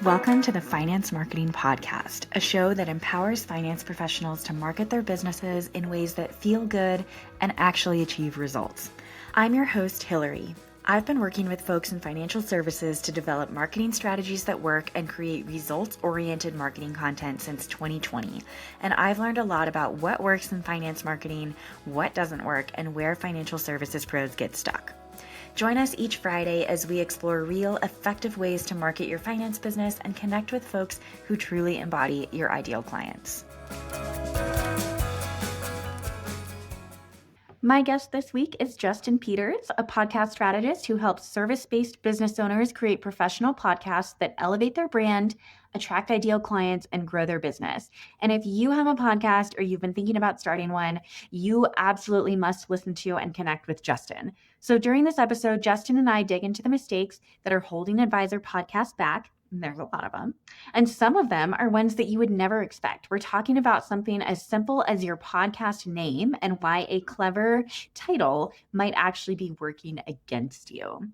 Welcome to the Finance Marketing Podcast, a show that empowers finance professionals to market their businesses in ways that feel good and actually achieve results. I'm your host, Hillary. I've been working with folks in financial services to develop marketing strategies that work and create results-oriented marketing content since 2020. And I've learned a lot about what works in finance marketing, what doesn't work, and where financial services pros get stuck. Join us each Friday as we explore real, effective ways to market your finance business and connect with folks who truly embody your ideal clients. My guest this week is Justin Peters, a podcast strategist who helps service-based business owners create professional podcasts that elevate their brand, attract ideal clients, and grow their business. And if you have a podcast or you've been thinking about starting one, you absolutely must listen to and connect with Justin. So during this episode, Justin and I dig into the mistakes that are holding Advisor podcasts back. There's a lot of them. And some of them are ones that you would never expect. We're talking about something as simple as your podcast name and why a clever title might actually be working against you.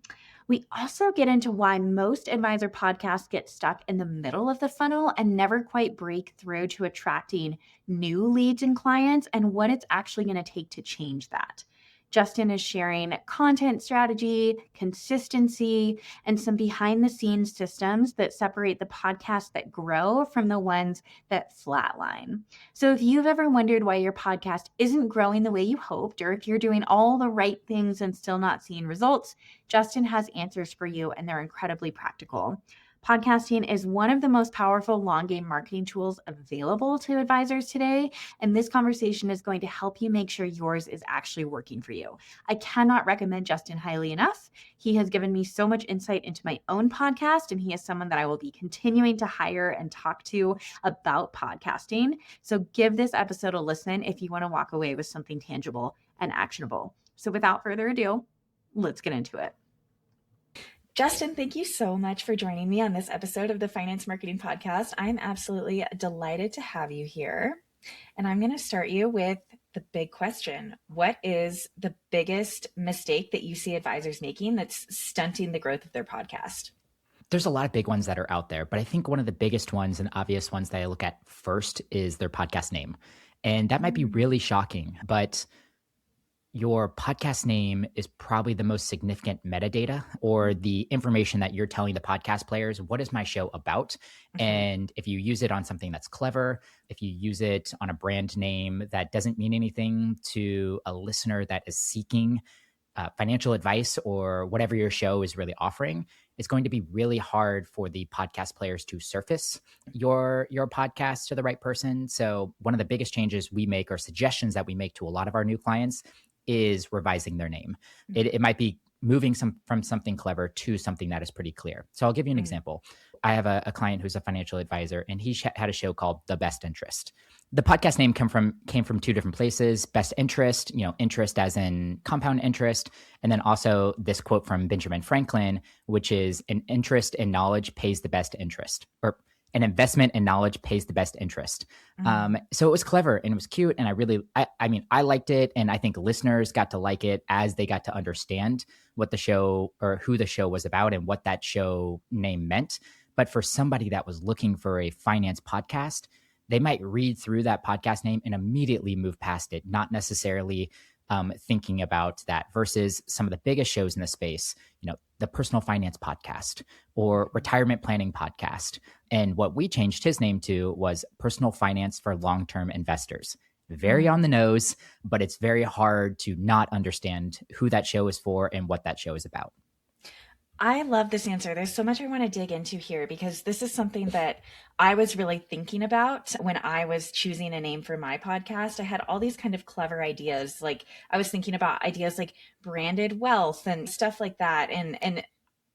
We also get into why most Advisor podcasts get stuck in the middle of the funnel and never quite break through to attracting new leads and clients, and what it's actually going to take to change that. Justin is sharing content strategy, consistency, and some behind-the-scenes systems that separate the podcasts that grow from the ones that flatline. So if you've ever wondered why your podcast isn't growing the way you hoped, or if you're doing all the right things and still not seeing results, Justin has answers for you, and they're incredibly practical. Podcasting is one of the most powerful long-game marketing tools available to advisors today, and this conversation is going to help you make sure yours is actually working for you. I cannot recommend Justin highly enough. He has given me so much insight into my own podcast, and he is someone that I will be continuing to hire and talk to about podcasting. So give this episode a listen if you want to walk away with something tangible and actionable. So without further ado, let's get into it. Justin, thank you so much for joining me on this episode of the Finance Marketing Podcast. I'm absolutely delighted to have you here. And I'm going to start you with the big question. What is the biggest mistake that you see advisors making that's stunting the growth of their podcast? There's a lot of big ones that are out there, but I think one of the biggest ones and obvious ones that I look at first is their podcast name. And that might be really shocking, but your podcast name is probably the most significant metadata or the information that you're telling the podcast players. What is my show about? Mm-hmm. And if you use it on something that's clever, if you use it on a brand name that doesn't mean anything to a listener that is seeking financial advice or whatever your show is really offering, it's going to be really hard for the podcast players to surface your podcast to the right person. So one of the biggest changes we make or suggestions that we make to a lot of our new clients is revising their name. It might be moving from something clever to something that is pretty clear. So I'll give you an example. I have a client who's a financial advisor, and he had a show called The Best Interest. The podcast name came from two different places. Best interest, interest as in compound interest, and then also this quote from Benjamin Franklin, which is an interest in knowledge pays the best interest, or an investment in knowledge pays the best interest. So it was clever and it was cute. And I liked it. And I think listeners got to like it as they got to understand what the show or who the show was about and what that show name meant. But for somebody that was looking for a finance podcast, they might read through that podcast name and immediately move past it, not necessarily thinking about that, versus some of the biggest shows in the space, the personal finance podcast or retirement planning podcast. And what we changed his name to was personal finance for long-term investors. Very on the nose, but it's very hard to not understand who that show is for and what that show is about. I love this answer. There's so much I want to dig into here because this is something that I was really thinking about when I was choosing a name for my podcast. I had all these kind of clever ideas. Like I was thinking about ideas like branded wealth and stuff like that. And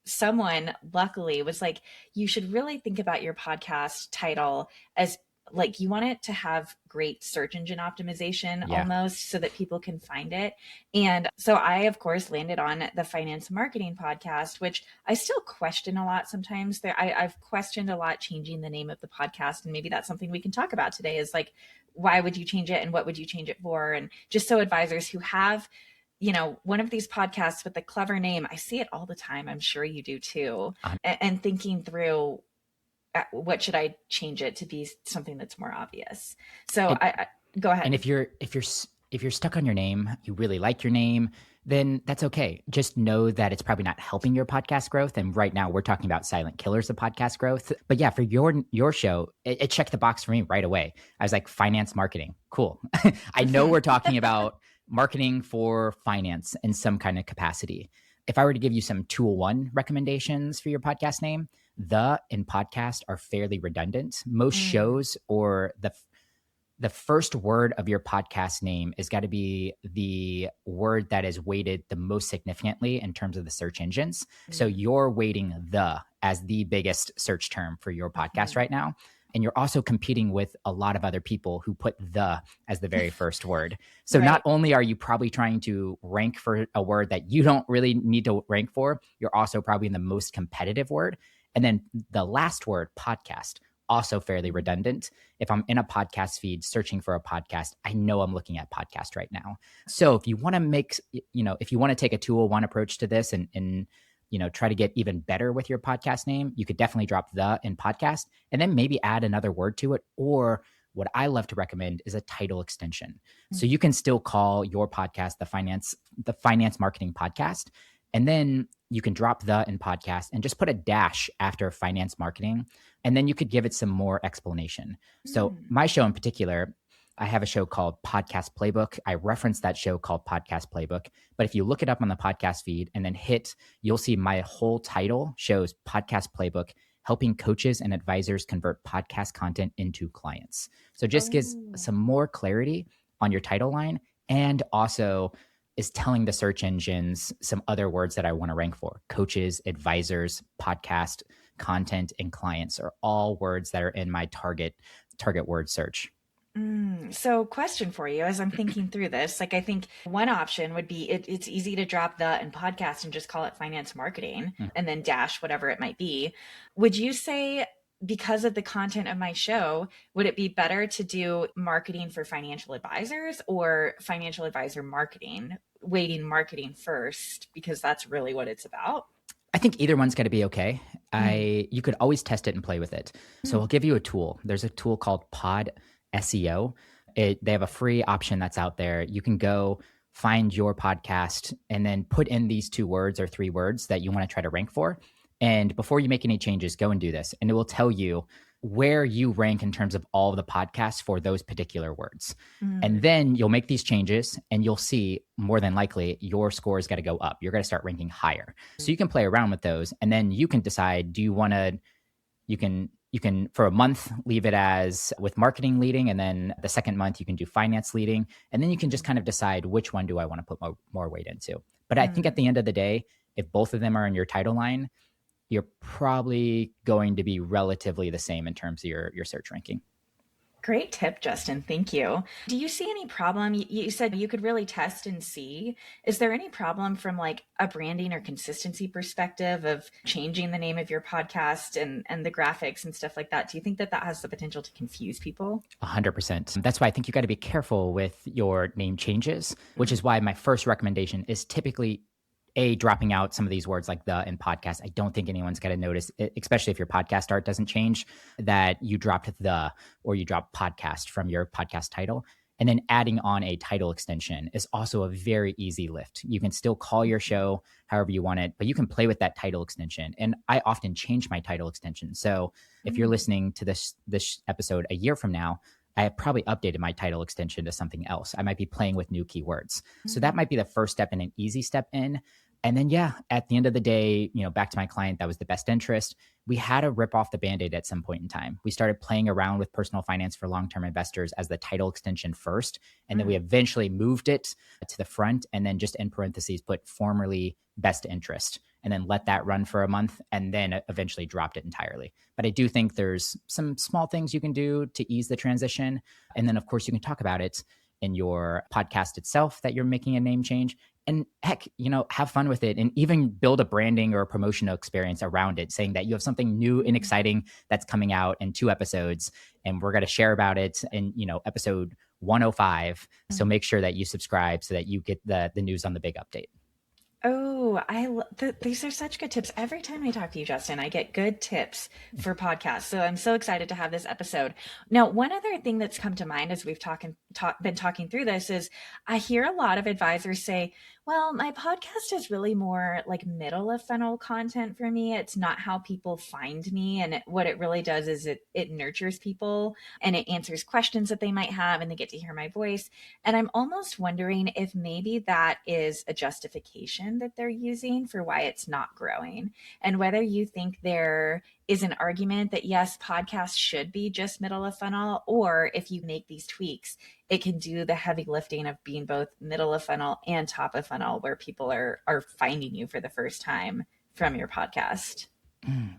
someone luckily was like, you should really think about your podcast title as like you want it to have great search engine optimization almost so that people can find it. And so I, of course, landed on the Finance Marketing Podcast, which I still question a lot sometimes. I've questioned a lot changing the name of the podcast. And maybe that's something we can talk about today is like, why would you change it and what would you change it for? And just so advisors who have one of these podcasts with a clever name, I see it all the time. I'm sure you do too. And thinking through what should I change it to be something that's more obvious? So And, I go and ahead. if you're stuck on your name, you really like your name, then that's okay. Just know that it's probably not helping your podcast growth. And right now we're talking about silent killers of podcast growth. But yeah, for your show, it checked the box for me right away. I was like, finance marketing. Cool. I know we're talking about marketing for finance in some kind of capacity. If I were to give you some 201 recommendations for your podcast name, the and podcast are fairly redundant. Most shows or the first word of your podcast name has got to be the word that is weighted the most significantly in terms of the search engines. So you're weighting the as the biggest search term for your podcast right now. And you're also competing with a lot of other people who put the as the very first word. So Right. not only are you probably trying to rank for a word that you don't really need to rank for, you're also probably in the most competitive word. And then the last word, podcast, also fairly redundant. If I'm in a podcast feed searching for a podcast, I know I'm looking at podcast right now. So if you want to make, if you want to take a 201 approach to this and try to get even better with your podcast name, you could definitely drop the in podcast and then maybe add another word to it. Or what I love to recommend is a title extension. So you can still call your podcast the finance marketing podcast. And then you can drop the in podcast and just put a dash after finance marketing. And then you could give it some more explanation. So my show in particular, I have a show called Podcast Playbook. I reference that show called Podcast Playbook. But if you look it up on the podcast feed and then you'll see my whole title shows Podcast Playbook, helping coaches and advisors convert podcast content into clients. So it just gives some more clarity on your title line, and also is telling the search engines some other words that I want to rank for. Coaches, advisors, podcast, content, and clients are all words that are in my target word search. So question for you as I'm thinking through this, like I think one option would be it's easy to drop the and podcast and just call it finance marketing and then dash whatever it might be. Would you say, because of the content of my show, would it be better to do marketing for financial advisors or financial advisor marketing, weighting marketing first, because that's really what it's about? I think either one's got to be okay. You could always test it and play with it. So I'll give you a tool. There's a tool called Pod SEO. They have a free option that's out there. You can go find your podcast and then put in these 2 words or 3 words that you want to try to rank for. And before you make any changes, go and do this. And it will tell you where you rank in terms of all of the podcasts for those particular words. And then you'll make these changes and you'll see more than likely your score is going to go up. You're going to start ranking higher. So you can play around with those. And then you can decide, do you want to, you can for a month leave it as with marketing leading, and then the second month you can do finance leading, and then you can just kind of decide which one do I want to put more weight into. But I think at the end of the day, if both of them are in your title line, you're probably going to be relatively the same in terms of your search ranking. Great tip, Justin. Thank you. Do you see any problem? You said you could really test and see. Is there any problem from like a branding or consistency perspective of changing the name of your podcast and the graphics and stuff like that? Do you think that has the potential to confuse people? 100%. That's why I think you got to be careful with your name changes, which is why my first recommendation is typically dropping out some of these words like the in podcast. I don't think anyone's going to notice, especially if your podcast art doesn't change, that you dropped the or you dropped podcast from your podcast title. And then adding on a title extension is also a very easy lift. You can still call your show however you want it, but you can play with that title extension. And I often change my title extension. So if you're listening to this episode a year from now, I have probably updated my title extension to something else. I might be playing with new keywords. So that might be the first step and an easy step in. And then, at the end of the day, back to my client, that was the best interest. We had to rip off the Band-Aid at some point in time. We started playing around with personal finance for long-term investors as the title extension first. And then we eventually moved it to the front and then just in parentheses put formerly best interest and then let that run for a month and then eventually dropped it entirely. But I do think there's some small things you can do to ease the transition. And then, of course, you can talk about it in your podcast itself that you're making a name change. And heck, have fun with it and even build a branding or a promotional experience around it, saying that you have something new and exciting that's coming out in 2 episodes. And we're going to share about it in, episode 105. So make sure that you subscribe so that you get the news on the big update. Oh, these are such good tips. Every time I talk to you, Justin, I get good tips for podcasts. So I'm so excited to have this episode. Now, one other thing that's come to mind as we've been talking through this is I hear a lot of advisors say, well, my podcast is really more like middle of funnel content for me. It's not how people find me. And what it really does is it nurtures people and it answers questions that they might have and they get to hear my voice. And I'm almost wondering if maybe that is a justification that they're using for why it's not growing. And whether you think there is an argument that yes, podcasts should be just middle of funnel, or if you make these tweaks, it can do the heavy lifting of being both middle of funnel and top of funnel where people are finding you for the first time from your podcast.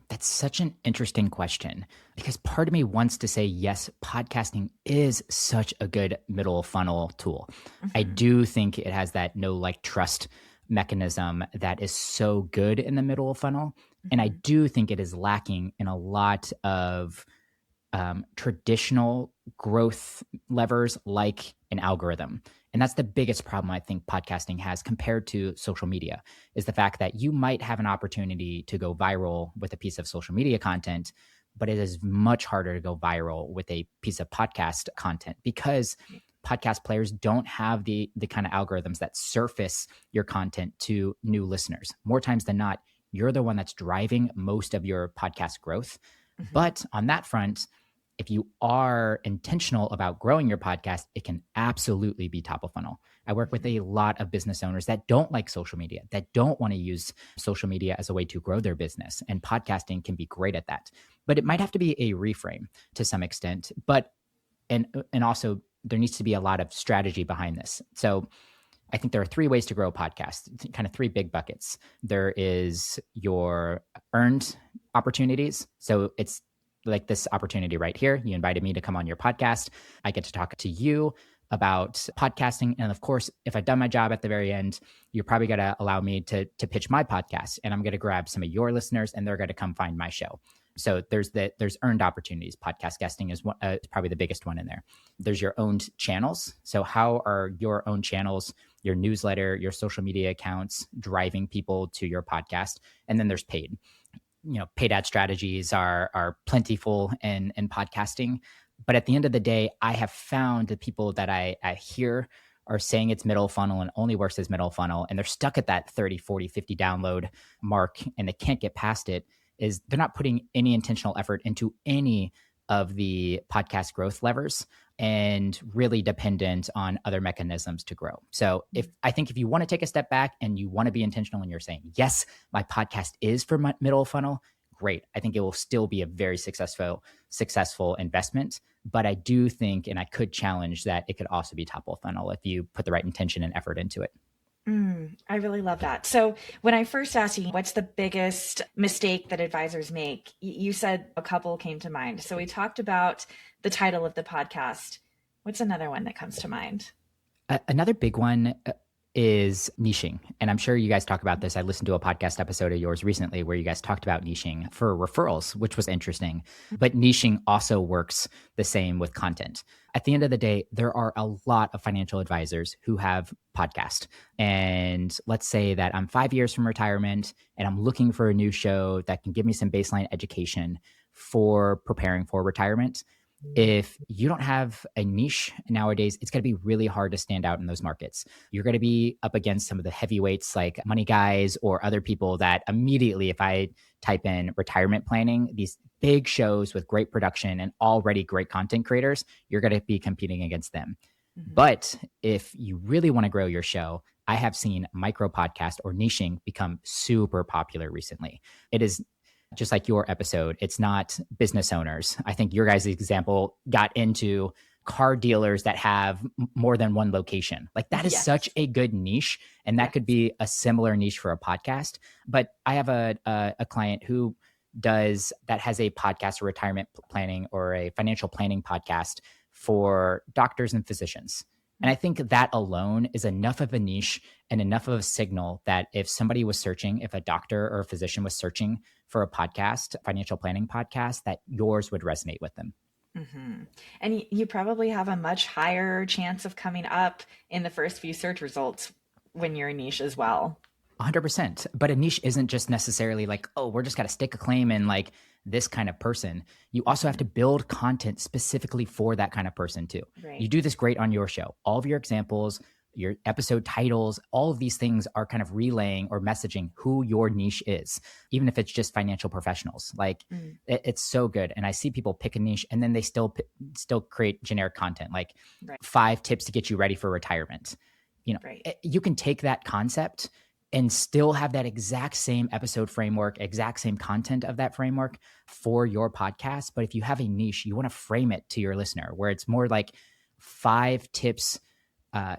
That's such an interesting question because part of me wants to say, yes, podcasting is such a good middle funnel tool. I Mm-hmm. do think it has that know, like, trust mechanism that is so good in the middle funnel. And I Mm-hmm. do think it is lacking in a lot of traditional growth levers like an algorithm. And that's the biggest problem I think podcasting has compared to social media is the fact that you might have an opportunity to go viral with a piece of social media content, but it is much harder to go viral with a piece of podcast content because podcast players don't have the kind of algorithms that surface your content to new listeners. More times than not, you're the one that's driving most of your podcast growth. Mm-hmm. But on that front, if you are intentional about growing your podcast, it can absolutely be top of funnel. I work with Mm-hmm. a lot of business owners that don't like social media, that don't want to use social media as a way to grow their business. And podcasting can be great at that. But it might have to be a reframe to some extent. And also there needs to be a lot of strategy behind this. So I think there are three ways to grow a podcast, kind of three big buckets. There is your earned opportunities. So it's like this opportunity right here. You invited me to come on your podcast. I get to talk to you about podcasting. And of course, if I've done my job at the very end, you're probably going to allow me to pitch my podcast. And I'm going to grab some of your listeners and they're going to come find my show. So there's earned opportunities. Podcast guesting is probably the biggest one in there. There's your owned channels. So how are your own channels, your newsletter, your social media accounts driving people to your podcast? And then there's paid. Paid ad strategies are plentiful in podcasting. But at the end of the day, I have found the people that I hear are saying it's middle funnel and only works as middle funnel, and they're stuck at that 30, 40, 50 download mark and they can't get past it, is they're not putting any intentional effort into any of the podcast growth levers and really dependent on other mechanisms to grow. So if you want to take a step back and you want to be intentional and you're saying, yes, my podcast is for my middle funnel, great. I think it will still be a very successful investment. But I do think, and I could challenge that it could also be top of funnel if you put the right intention and effort into it. I really love that. So, when I first asked you, what's the biggest mistake that advisors make? You said a couple came to mind. So, we talked about the title of the podcast. What's another one that comes to mind? Another big one is niching. And I'm sure you guys talk about this. I listened to a podcast episode of yours recently where you guys talked about niching for referrals, which was interesting. But niching also works the same with content. At the end of the day, there are a lot of financial advisors who have podcasts. And let's say that I'm 5 years from retirement and I'm looking for a new show that can give me some baseline education for preparing for retirement. If you don't have a niche nowadays, it's going to be really hard to stand out in those markets. You're going to be up against some of the heavyweights like Money Guys or other people that immediately, if I type in retirement planning, these big shows with great production and already great content creators, you're going to be competing against them. Mm-hmm. But if you really want to grow your show, I have seen micro podcast or niching become super popular recently. It is just like your episode, it's not business owners. I think your guys' example got into car dealers that have more than one location. Like that is Yes. such a good niche. And that Yes. could be a similar niche for a podcast. But I have a client who has a podcast, a retirement planning or a financial planning podcast for doctors and physicians. And I think that alone is enough of a niche and enough of a signal that if somebody was searching, if a doctor or a physician was searching for a podcast, financial planning podcast, that yours would resonate with them. Mm-hmm. And you probably have a much higher chance of coming up in the first few search results when you're a niche as well. 100%. But a niche isn't just necessarily like, oh, we're just got to stick a claim in like this kind of person. You also have to build content specifically for that kind of person too. Right. You do this great on your show. All of your examples, your episode titles, all of these things are kind of relaying or messaging who your niche is, even if it's just financial professionals. Like it's so good. And I see people pick a niche and then they still create generic content, like 5 tips to get you ready for retirement. You know, you can take that concept and still have that exact same episode framework, exact same content of that framework for your podcast. But if you have a niche, you want to frame it to your listener where it's more like 5 tips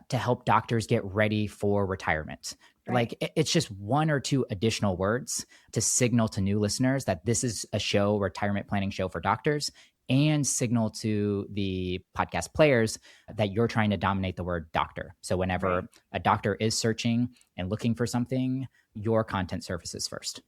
to help doctors get ready for retirement. Like it's just 1 or 2 additional words to signal to new listeners that this is a show, retirement planning show for doctors, and signal to the podcast players that you're trying to dominate the word doctor. So whenever a doctor is searching and looking for something, your content surfaces first.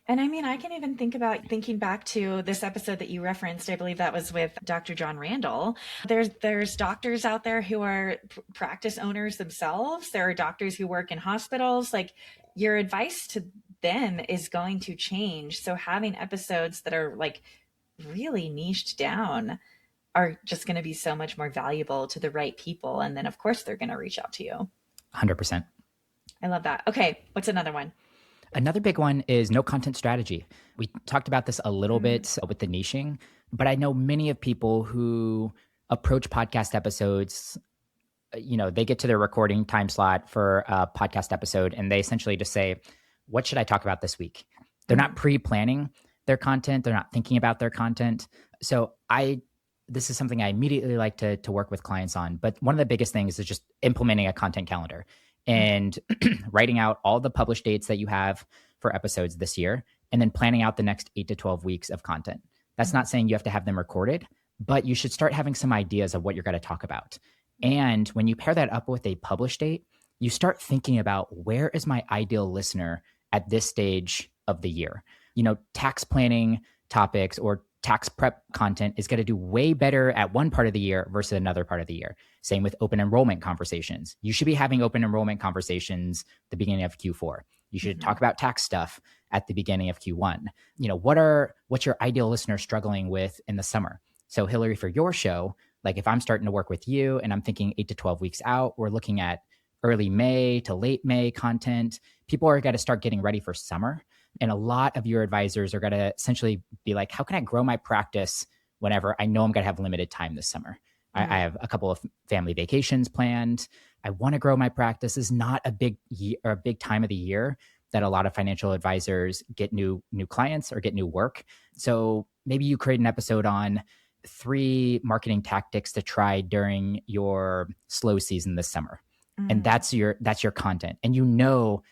And I mean, I can even think about thinking back to this episode that you referenced. I believe that was with Dr. John Randall. There's doctors out there who are practice owners themselves. There are doctors who work in hospitals. Like your advice to them is going to change. So having episodes that are like really niched down are just going to be so much more valuable to the right people. And then of course they're going to reach out to you. 100%. I love that. Okay. What's another one? Another big one is no content strategy. We talked about this a little bit with the niching, but I know many of people who approach podcast episodes, you know, they get to their recording time slot for a podcast episode and they essentially just say, what should I talk about this week? They're not pre-planning their content. They're not thinking about their content. So this is something I immediately like to work with clients on. But one of the biggest things is just implementing a content calendar and writing out all the published dates that you have for episodes this year, and then planning out the next 8 to 12 weeks of content. That's not saying you have to have them recorded, but you should start having some ideas of what you're going to talk about. And when you pair that up with a published date, you start thinking about where is my ideal listener at this stage of the year. You know, tax planning topics or tax prep content is going to do way better at one part of the year versus another part of the year. Same with open enrollment conversations. You should be having open enrollment conversations at the beginning of Q4. You should talk about tax stuff at the beginning of Q1. You know, what's your ideal listener struggling with in the summer? So Hillary, for your show, like if I'm starting to work with you and I'm thinking 8 to 12 weeks out, we're looking at early May to late May content. People are going to start getting ready for summer. And a lot of your advisors are going to essentially be like, how can I grow my practice whenever I know I'm going to have limited time this summer? I have a couple of family vacations planned. I want to grow my practice. This is not a big time of the year that a lot of financial advisors get new clients or get new work. So maybe you create an episode on 3 marketing tactics to try during your slow season this summer. And that's your content. And you know,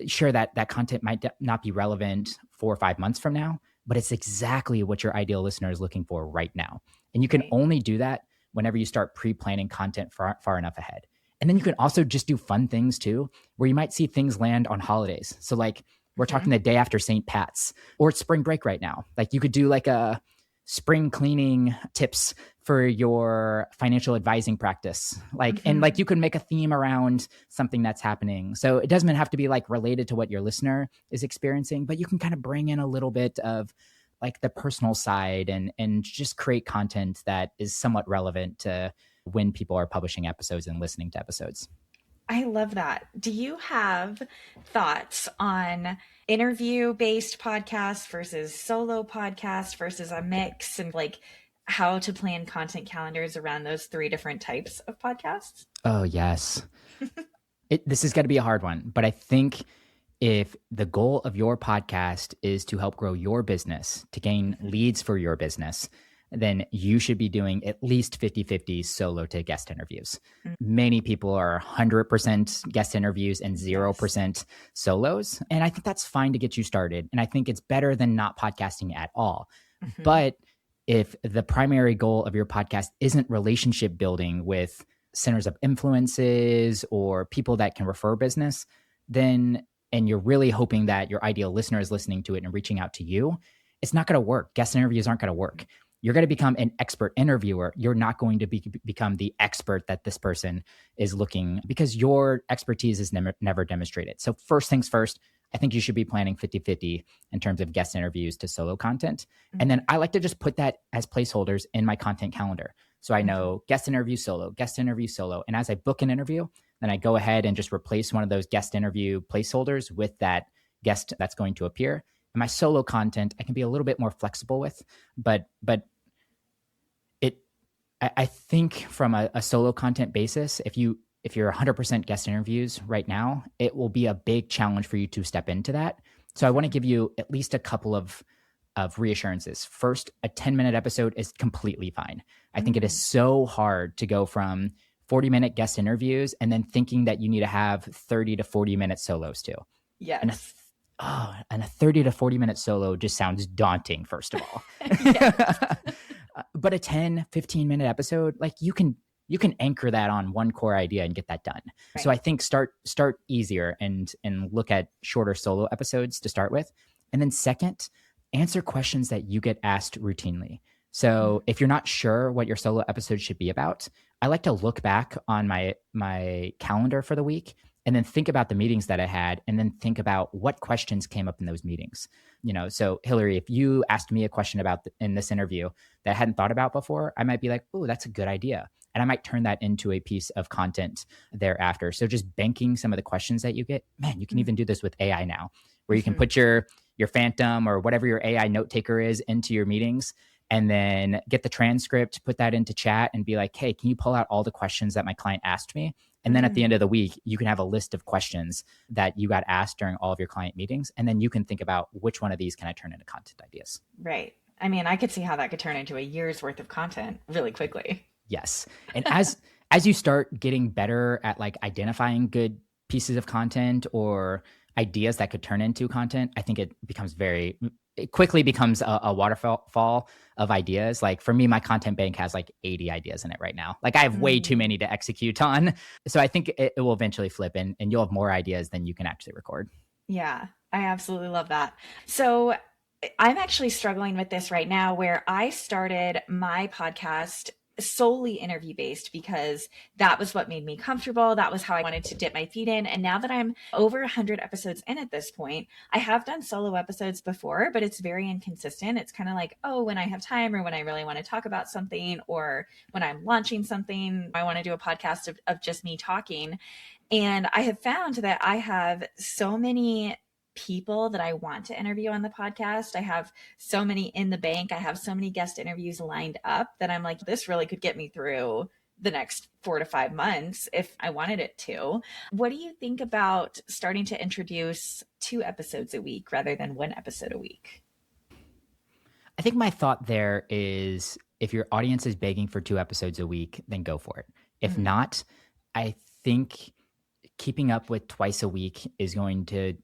sure that content might not be relevant 4 or 5 months from now, but it's exactly what your ideal listener is looking for right now. And you can only do that whenever you start pre-planning content far enough ahead. And then you can also just do fun things too, where you might see things land on holidays. So like we're talking the day after St. Pat's, or it's spring break right now. Like you could do like a spring cleaning tips for your financial advising practice. Like, and like you can make a theme around something that's happening. So it doesn't have to be like related to what your listener is experiencing, but you can kind of bring in a little bit of like the personal side and just create content that is somewhat relevant to when people are publishing episodes and listening to episodes. I love that. Do you have thoughts on interview-based podcasts versus solo podcasts versus a mix, and like how to plan content calendars around those 3 different types of podcasts? Oh, yes. This is going to be a hard one, but I think if the goal of your podcast is to help grow your business, to gain leads for your business, then you should be doing at least 50-50 solo to guest interviews. Many people are 100% guest interviews and 0% solos. And I think that's fine to get you started. And I think it's better than not podcasting at all. But if the primary goal of your podcast isn't relationship building with centers of influences or people that can refer business, then, and you're really hoping that your ideal listener is listening to it and reaching out to you, it's not going to work. Guest interviews aren't going to work. you're going to become an expert interviewer. You're not going to become the expert that this person is looking, because your expertise is never demonstrated. So first things first, I think you should be planning 50-50 in terms of guest interviews to solo content. Mm-hmm. And then I like to just put that as placeholders in my content calendar. So I know guest interview solo, guest interview solo. And as I book an interview, then I go ahead and just replace one of those guest interview placeholders with that guest that's going to appear. And my solo content, I can be a little bit more flexible with, but I think from a solo content basis, if you're 100% guest interviews right now, it will be a big challenge for you to step into that. So I want to give you at least a couple of reassurances. First, a 10-minute episode is completely fine. I think it is so hard to go from 40-minute guest interviews and then thinking that you need to have 30 to 40-minute solos too. Yes. And a 30 to 40-minute solo just sounds daunting, first of all. But a 10, 15-minute episode, like you can anchor that on one core idea and get that done. Right. So I think start easier and look at shorter solo episodes to start with. And then second, answer questions that you get asked routinely. So if you're not sure what your solo episode should be about, I like to look back on my calendar for the week and then think about the meetings that I had, and then think about what questions came up in those meetings. So Hillary, if you asked me a question about in this interview that I hadn't thought about before, I might be like, oh, that's a good idea. And I might turn that into a piece of content thereafter. So just banking some of the questions that you get, man, you can even do this with AI now, where you can put your Phantom or whatever your AI note taker is into your meetings, and then get the transcript, put that into chat and be like, hey, can you pull out all the questions that my client asked me? And then at the end of the week, you can have a list of questions that you got asked during all of your client meetings. And then you can think about which one of these can I turn into content ideas. Right. I mean, I could see how that could turn into a year's worth of content really quickly. Yes. And as you start getting better at like identifying good pieces of content or ideas that could turn into content, I think it quickly becomes a waterfall of ideas. Like for me, my content bank has like 80 ideas in it right now. Like I have way too many to execute on. So I think it will eventually flip and you'll have more ideas than you can actually record. Yeah, I absolutely love that. So I'm actually struggling with this right now, where I started my podcast solely interview based because that was what made me comfortable. That was how I wanted to dip my feet in. And now that I'm over 100 episodes in at this point, I have done solo episodes before, but it's very inconsistent. It's kind of like, oh, when I have time or when I really want to talk about something, or when I'm launching something, I want to do a podcast of just me talking. And I have found that I have so many people that I want to interview on the podcast. I have so many in the bank. I have so many guest interviews lined up that I'm like, this really could get me through the next 4 to 5 months if I wanted it to. What do you think about starting to introduce 2 episodes a week rather than 1 episode a week? I think my thought there is, if your audience is begging for 2 episodes a week, then go for it. If not, I think keeping up with twice a week is going to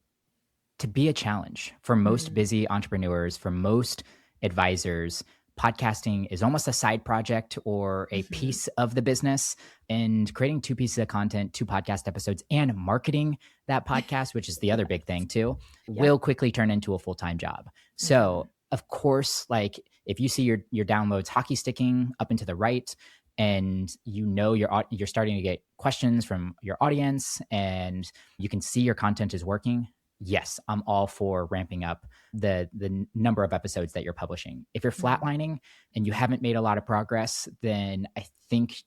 be a challenge for most busy entrepreneurs, for most advisors. Podcasting is almost a side project or a piece of the business, and creating 2 pieces of content, 2 podcast episodes, and marketing that podcast, which is the other big thing too, will quickly turn into a full-time job. So of course, like if you see your downloads hockey sticking up and to the right, and you're starting to get questions from your audience and you can see your content is working, yes, I'm all for ramping up the number of episodes that you're publishing. If you're flatlining and you haven't made a lot of progress, then I think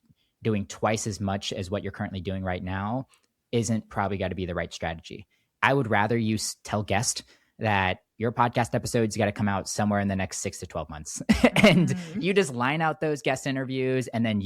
doing twice as much as what you're currently doing right now isn't probably got to be the right strategy. I would rather you tell guests that your podcast episodes got to come out somewhere in the next 6 to 12 months. And you just line out those guest interviews, and then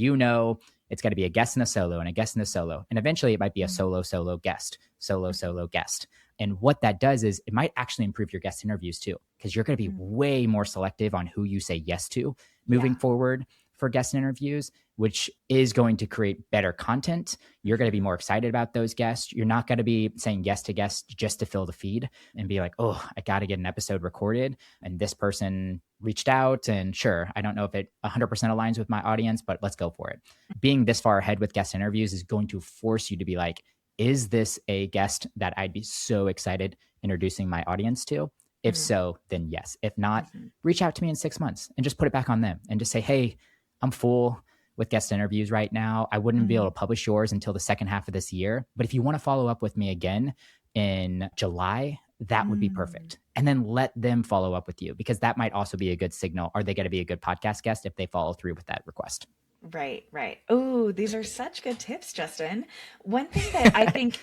it's got to be a guest and a solo and a guest and a solo. And eventually it might be a solo guest, solo guest. And what that does is it might actually improve your guest interviews too, because you're going to be way more selective on who you say yes to moving forward for guest interviews, which is going to create better content. You're going to be more excited about those guests. You're not going to be saying yes to guests just to fill the feed and be like, oh, I got to get an episode recorded. And this person reached out, and sure, I don't know if it 100% aligns with my audience, but let's go for it. Being this far ahead with guest interviews is going to force you to be like, is this a guest that I'd be so excited introducing my audience to? If so, then yes. If not, Mhm. reach out to me in 6 months and just put it back on them and just say, hey, I'm full with guest interviews right now. I wouldn't be able to Mhm. publish yours until the second half of this year. But if you want to follow up with me again in July, that would be Mm. perfect. And then let them follow up with you, because that might also be a good signal. Are they going to be a good podcast guest if they follow through with that request? Right, right. Oh, these are such good tips, Justin. One thing that I think,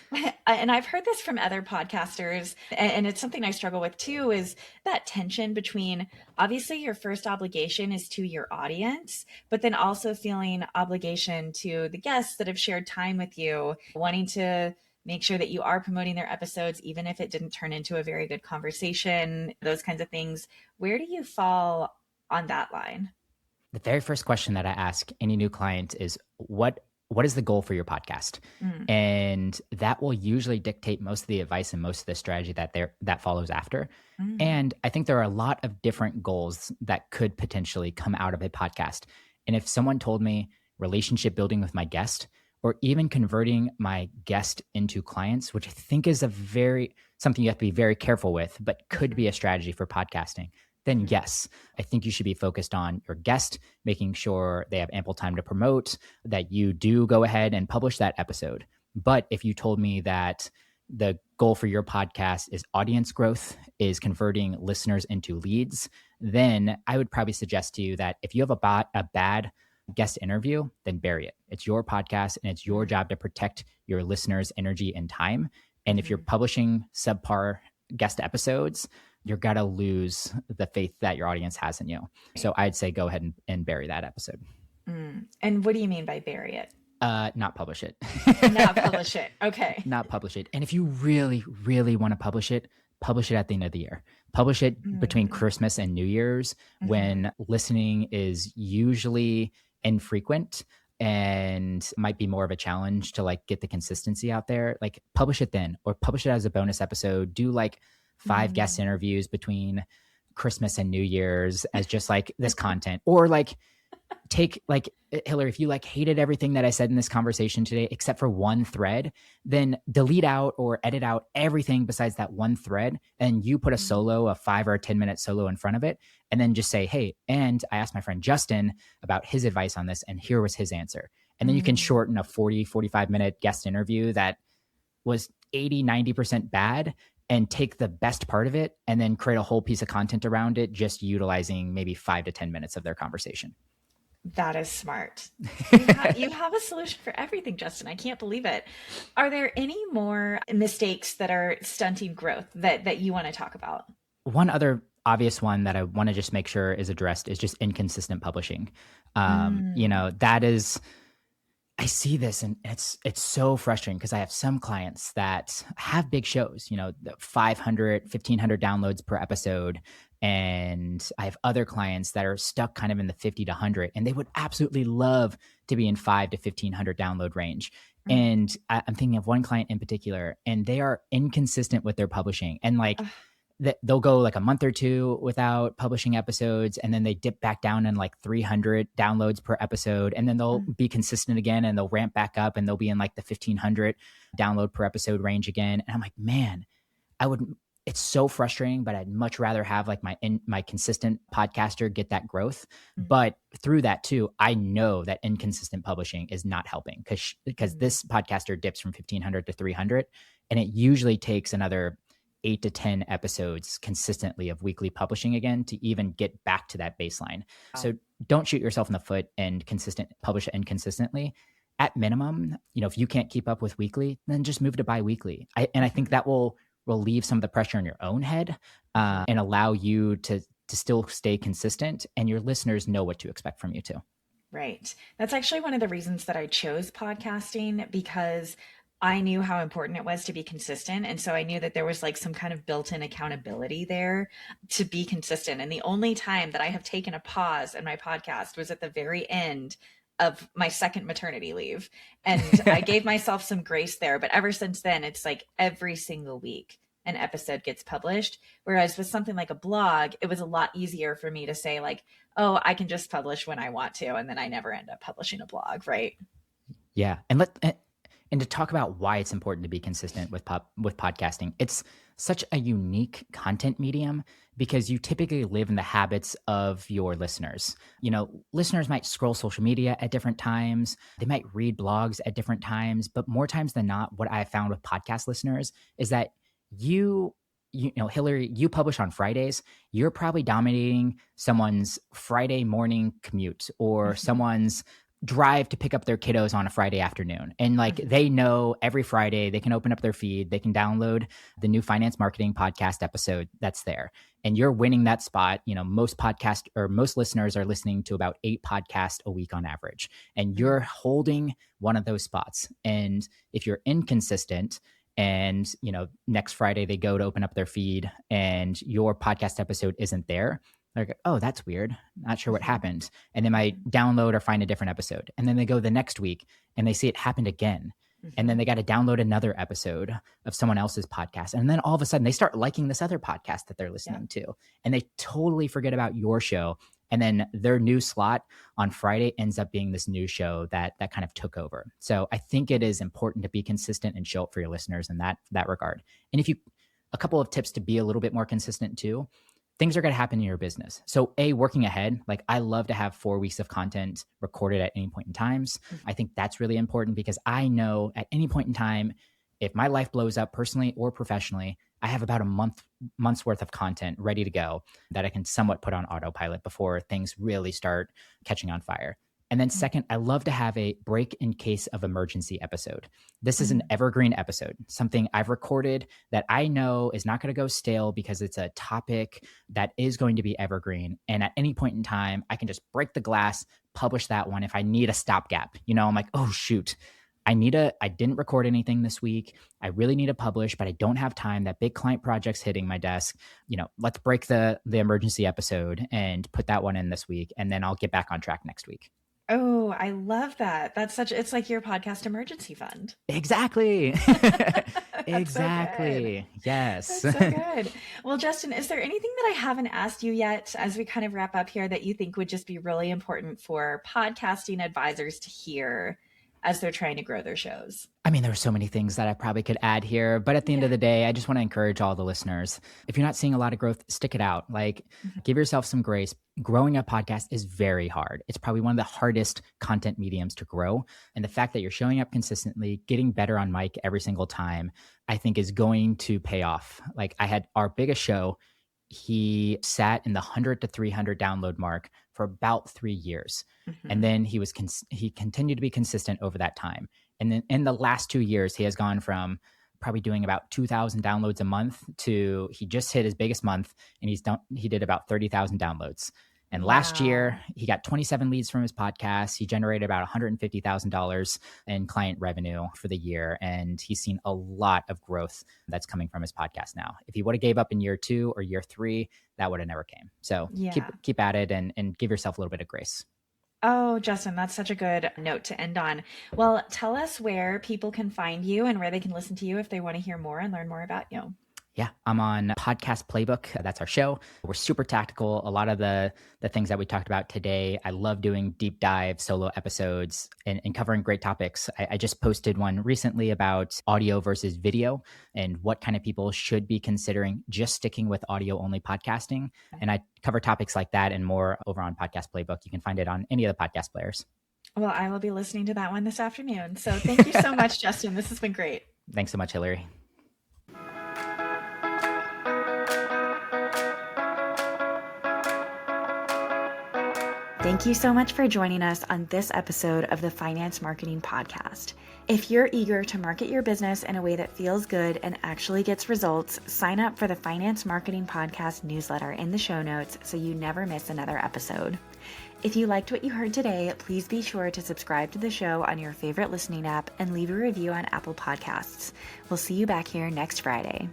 and I've heard this from other podcasters, and it's something I struggle with too, is that tension between obviously your first obligation is to your audience, but then also feeling obligation to the guests that have shared time with you, wanting to make sure that you are promoting their episodes, even if it didn't turn into a very good conversation, those kinds of things. Where do you fall on that line? The very first question that I ask any new client is what is the goal for your podcast? Mm, And that will usually dictate most of the advice and most of the strategy that follows after. mm, And I think there are a lot of different goals that could potentially come out of a podcast. And if someone told me relationship building with my guest, or even converting my guest into clients, which I think is a very something you have to be very careful with, but could be mhm, a strategy for podcasting, then mhm. yes, I think you should be focused on your guest, making sure they have ample time to promote, that you do go ahead and publish that episode. But if you told me that the goal for your podcast is audience growth, is converting listeners into leads, then I would probably suggest to you that if you have a bad guest interview, then bury it. It's your podcast and it's your Mm, job to protect your listeners' energy and time. And if you're mhm. publishing subpar guest episodes, you're going to lose the faith that your audience has in you. Right. So I'd say go ahead and bury that episode. Mm. And what do you mean by bury it? Not publish it. Not publish it. Okay. Not publish it. And if you really, really want to publish it at the end of the year. Publish it between Mm, Christmas and New Year's, mhm, when listening is usually infrequent and might be more of a challenge to like get the consistency out there. Like publish it then, or publish it as a bonus episode. Do like 5 guest mm. interviews between Christmas and New Year's as just like this content. Or like take like Hillary, if you like hated everything that I said in this conversation today, except for one thread, then delete out or edit out everything besides that one thread. And you put a Mm, solo, a 5 or 10 minute solo in front of it. And then just say, hey, and I asked my friend Justin about his advice on this, and here was his answer. And then you can mm. shorten a 40, 45 minute guest interview that was 80, 90% bad, and take the best part of it and then create a whole piece of content around it, just utilizing maybe 5 to 10 minutes of their conversation. That is smart. You have a solution for everything, Justin. I can't believe it. Are there any more mistakes that are stunting growth that you want to talk about? One other obvious one that I want to just make sure is addressed is just inconsistent publishing. Mm, That is, I see this and it's so frustrating, because I have some clients that have big shows, 500, 1,500 downloads per episode. And I have other clients that are stuck kind of in the 50 to 100, and they would absolutely love to be in 5 to 1,500 download range. mm. And I'm thinking of one client in particular, and they are inconsistent with their publishing. And like, Ugh, that they'll go like a month or two without publishing episodes, and then they dip back down in like 300 downloads per episode, and then they'll mm, be consistent again, and they'll ramp back up, and they'll be in like the 1,500 download per episode range again. And I'm like, man, I would it's so frustrating, but I'd much rather have like my consistent podcaster get that growth. mm, But through that too, I know that inconsistent publishing is not helping, because mm. this podcaster dips from 1,500 to 300, and it usually takes another 8 to 10 episodes consistently of weekly publishing again to even get back to that baseline. Wow. So don't shoot yourself in the foot and publish inconsistently. At minimum, if you can't keep up with weekly, then just move to bi-weekly. And I think Mhm, that will relieve some of the pressure in your own head, mhm. and allow you to still stay consistent, and your listeners know what to expect from you too. Right. That's actually one of the reasons that I chose podcasting, because I knew how important it was to be consistent. And so I knew that there was like some kind of built in accountability there to be consistent. And the only time that I have taken a pause in my podcast was at the very end of my second maternity leave. And I gave myself some grace there. But ever since then, it's like every single week an episode gets published. Whereas with something like a blog, it was a lot easier for me to say, like, oh, I can just publish when I want to. And then I never end up publishing a blog, right? Yeah, and to talk about why it's important to be consistent with podcasting. It's such a unique content medium because you typically live in the habits of your listeners. Listeners might scroll social media at different times. They might read blogs at different times, but more times than not, what I found with podcast listeners is that Hillary, you publish on Fridays, you're probably dominating someone's Friday morning commute or someone's drive to pick up their kiddos on a Friday afternoon. And they know every Friday they can open up their feed, they can download the new finance marketing podcast episode that's there. And you're winning that spot. Most listeners are listening to about 8 podcasts a week on average. And you're holding one of those spots. And if you're inconsistent, and next Friday they go to open up their feed and your podcast episode isn't there, they're like, oh, that's weird, not sure what happened. And they might download or find a different episode, and then they go the next week and they see it happened again. And then they got to download another episode of someone else's podcast. And then all of a sudden they start liking this other podcast that they're listening to, and they totally forget about your show. And then their new slot on Friday ends up being this new show that kind of took over. So I think it is important to be consistent and show up for your listeners in that regard. And a couple of tips to be a little bit more consistent too, things are going to happen in your business. So working ahead, I love to have 4 weeks of content recorded at any point in times. I think that's really important because I know at any point in time, if my life blows up personally or professionally, I have about a month's worth of content ready to go that I can somewhat put on autopilot before things really start catching on fire. And then second, I love to have a break in case of emergency episode. This is an evergreen episode, something I've recorded that I know is not going to go stale because it's a topic that is going to be evergreen. And at any point in time, I can just break the glass, publish that one if I need a stopgap. I'm like, oh, shoot. I didn't record anything this week. I really need to publish, but I don't have time. That big client project's hitting my desk. Let's break the emergency episode and put that one in this week. And then I'll get back on track next week. Oh, I love that. It's like your podcast emergency fund. Exactly. Exactly. So yes. That's so good. Well, Justin, is there anything that I haven't asked you yet as we kind of wrap up here that you think would just be really important for podcasting advisors to hear as they're trying to grow their shows? I mean, there are so many things that I probably could add here, but at the end of the day, I just want to encourage all the listeners. If you're not seeing a lot of growth, stick it out. Give yourself some grace. Growing a podcast is very hard. It's probably one of the hardest content mediums to grow. And the fact that you're showing up consistently, getting better on mic every single time, I think is going to pay off. I had our biggest show, he sat in the 100 to 300 download mark for about 3 years. And then he continued to be consistent over that time. And then in the last 2 years, he has gone from probably doing about 2,000 downloads a month to he just hit his biggest month and he did about 30,000 downloads. And last year, he got 27 leads from his podcast. He generated about $150,000 in client revenue for the year. And he's seen a lot of growth that's coming from his podcast now. If he would have gave up in year 2 or year 3, that would have never came. So keep at it and give yourself a little bit of grace. Oh, Justin, that's such a good note to end on. Well, tell us where people can find you and where they can listen to you if they want to hear more and learn more about you. Yeah, I'm on Podcast Playbook. That's our show. We're super tactical. A lot of the things that we talked about today, I love doing deep dive solo episodes and covering great topics. I just posted one recently about audio versus video and what kind of people should be considering just sticking with audio only podcasting. And I cover topics like that and more over on Podcast Playbook. You can find it on any of the podcast players. Well, I will be listening to that one this afternoon. So thank you so much, Justin. This has been great. Thanks so much, Hillary. Thank you so much for joining us on this episode of the Finance Marketing Podcast. If you're eager to market your business in a way that feels good and actually gets results, sign up for the Finance Marketing Podcast newsletter in the show notes so you never miss another episode. If you liked what you heard today, please be sure to subscribe to the show on your favorite listening app and leave a review on Apple Podcasts. We'll see you back here next Friday.